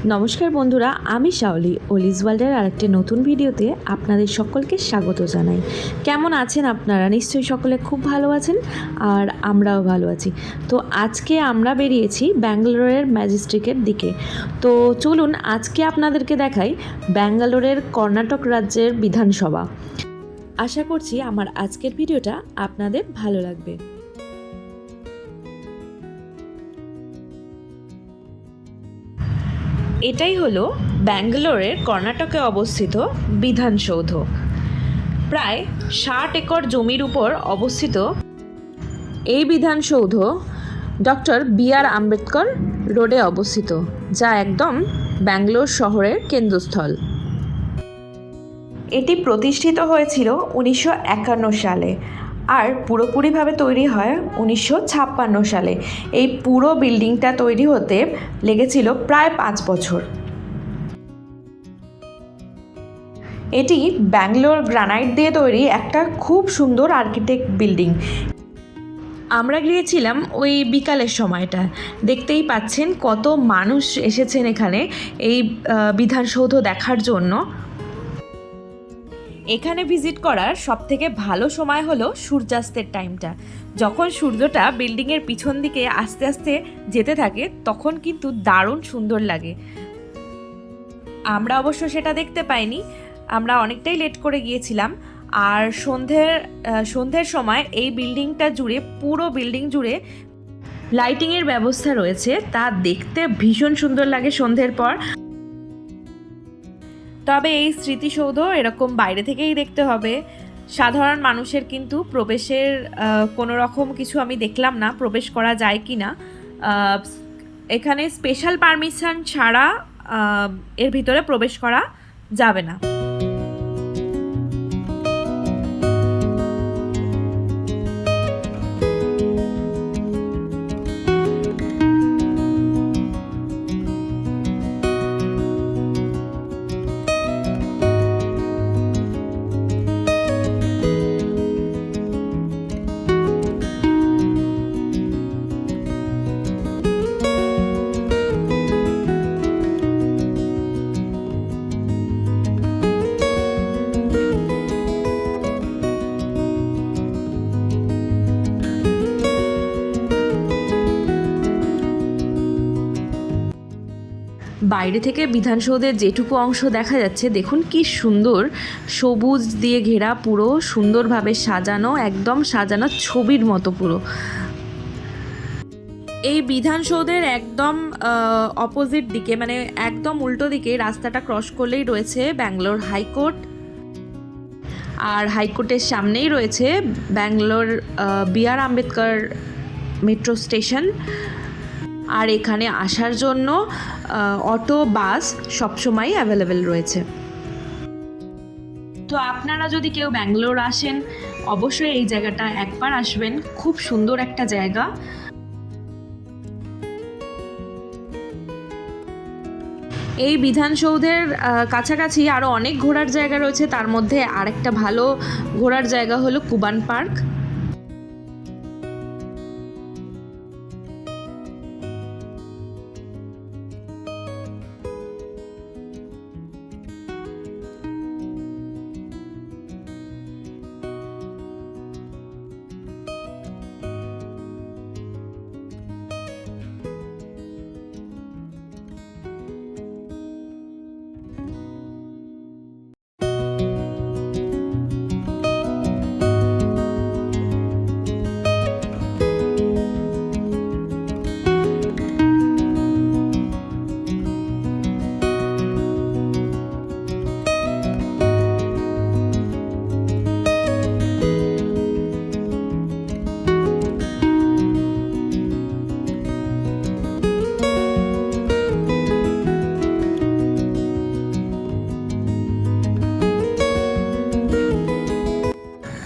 নমস্কার বন্ধুরা, আমি শাওলি অলিজ ওয়ার্ল্ডের আরেকটি নতুন ভিডিওতে আপনাদের সকলকে স্বাগত জানাই। কেমন আছেন আপনারা? নিশ্চয়ই সকলে খুব ভালো আছেন, আর আমরাও ভালো আছি। তো আজকে আমরা বেরিয়েছি ব্যাঙ্গালোরের ম্যাজেস্টিকের দিকে। তো চলুন আজকে আপনাদেরকে দেখাই ব্যাঙ্গালোরের কর্ণাটক রাজ্যের বিধানসভা। আশা করছি আমার আজকের ভিডিওটা আপনাদের ভালো লাগবে। এটাই হলো ব্যাঙ্গালোরের কর্ণাটকে অবস্থিত বিধানসৌধ। প্রায় 60 একর জমির উপর অবস্থিত এই বিধানসৌধ ডক্টর বি.আর. আম্বেদকর রোডে অবস্থিত, যা একদম ব্যাঙ্গালোর শহরের কেন্দ্রস্থল। এটি প্রতিষ্ঠিত হয়েছিল 1951 সালে আর পুরোপুরিভাবে তৈরি হয় 1956 সালে। এই পুরো বিল্ডিংটা তৈরি হতে লেগেছিল প্রায় 5 বছর। এটি ব্যাঙ্গালোর গ্রানাইট দিয়ে তৈরি একটা খুব সুন্দর আর্কিটেক্ট বিল্ডিং। আমরা গিয়েছিলাম ওই বিকালের সময়টা। দেখতেই পাচ্ছেন কত মানুষ এসেছেন এখানে এই বিধানসৌধ দেখার জন্য। এখানে ভিজিট করার সবথেকে ভালো সময় হলো সূর্যাস্তের টাইমটা। যখন সূর্যটা বিল্ডিংয়ের পিছন দিকে আস্তে আস্তে যেতে থাকে তখন কিন্তু দারুণ সুন্দর লাগে। আমরা অবশ্য সেটা দেখতে পাইনি, আমরা অনেকটাই লেট করে গিয়েছিলাম। আর সন্ধ্যের সময় এই বিল্ডিংটা জুড়ে, পুরো বিল্ডিং জুড়ে লাইটিংয়ের ব্যবস্থা রয়েছে, তা দেখতে ভীষণ সুন্দর লাগে সন্ধ্যের পর। তবে এই স্মৃতিসৌধ এরকম বাইরে থেকেই দেখতে হবে। সাধারণ মানুষের কিন্তু প্রবেশের কোনো রকম কিছু আমি দেখলাম না, প্রবেশ করা যায় কি না। এখানে স্পেশাল পারমিশন ছাড়া এর ভিতরে প্রবেশ করা যাবে না। বাইরে থেকে বিধানসৌধের যেটুকু অংশ দেখা যাচ্ছে, দেখুন কি সুন্দর, সবুজ দিয়ে ঘেরা, পুরো সুন্দরভাবে সাজানো, একদম সাজানো ছবির মতো পুরো। এই বিধানসৌধের একদম অপোজিট দিকে, মানে একদম উল্টো দিকে রাস্তাটা ক্রস করলেই রয়েছে ব্যাঙ্গালোর হাইকোর্ট। আর হাইকোর্টের সামনেই রয়েছে Bangalore B R. Ambedkar metro station. আর এখানে আসার জন্য অটো, বাস সবসময় অ্যাভেলেবেল রয়েছে। তো আপনারা যদি কেউ ব্যাঙ্গালোর আসেন, অবশ্যই এই জায়গাটা একবার আসবেন, খুব সুন্দর একটা জায়গা। এই বিধানসৌধের কাছাকাছি আরও অনেক ঘোরার জায়গা রয়েছে। তার মধ্যে আরেকটা ভালো ঘোরার জায়গা হলো কুবান পার্ক।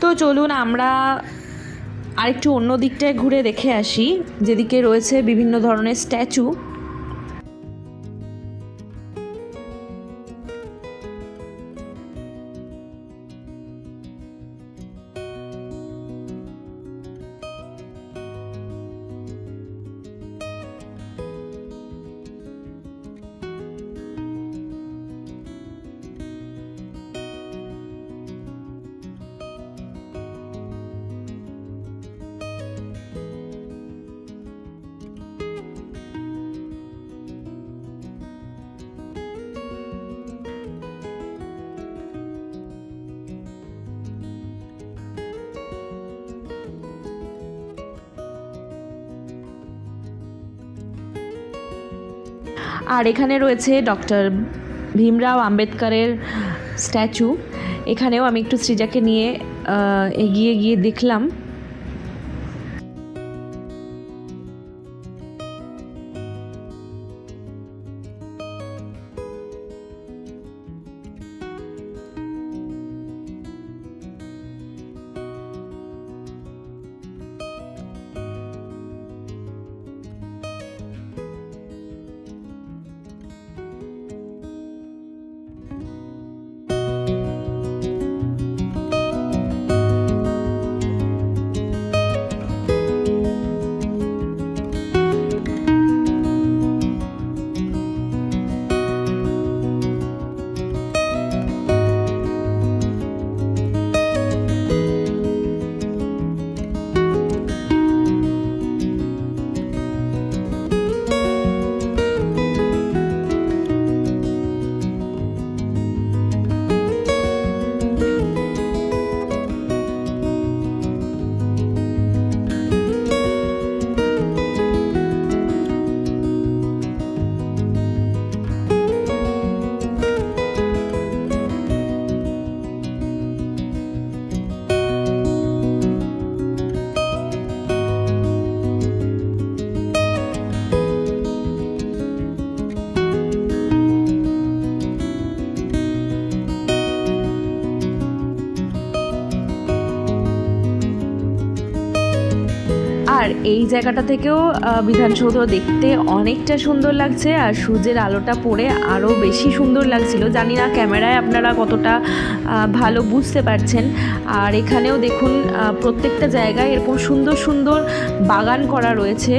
তো চলুন আমরা আরেকটু অন্য দিকটায় ঘুরে দেখে আসি, যেদিকে রয়েছে বিভিন্ন ধরনের স্ট্যাচু। আর এখানে রয়েছে ডক্টর ভীমরাও আম্বেদকরের স্ট্যাচু। এখানেও আমি একটু সৃজাকে নিয়ে এগিয়ে গিয়ে দেখলাম। আর এই জায়গাটা থেকেও বিধানসৌধ দেখতে অনেকটা সুন্দর লাগছে, আর সূর্যের আলোটা পড়ে আরও বেশি সুন্দর লাগছিল। জানি না ক্যামেরায় আপনারা কতটা ভালো বুঝতে পারছেন। আর এখানেও দেখুন প্রত্যেকটা জায়গায় এরকম সুন্দর সুন্দর বাগান করা রয়েছে,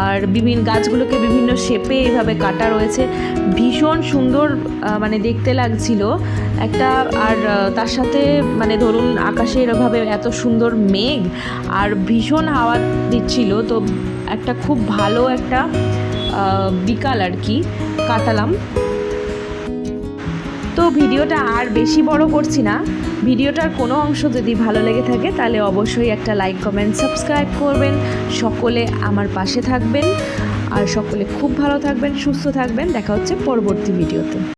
আর বিভিন্ন গাছগুলোকে বিভিন্ন শেপে এইভাবে কাটা রয়েছে। ভীষণ সুন্দর মানে দেখতে লাগছিল একটা। আর তার সাথে মানে ধরুন আকাশে এরভাবে এত সুন্দর মেঘ আর ভীষণ হাওয়া দিচ্ছিল, তো একটা খুব ভালো একটা বিকাল আর কি কাটালাম। তো ভিডিওটা আর বেশি বড় করছি না। ভিডিওটার কোনো অংশ যদি ভালো লেগে থাকে তাহলে অবশ্যই একটা লাইক, কমেন্ট, সাবস্ক্রাইব করবেন। সকলে আমার পাশে থাকবেন, আর সকলে খুব ভালো থাকবেন, সুস্থ থাকবেন। দেখা হচ্ছে পরবর্তী ভিডিওতে।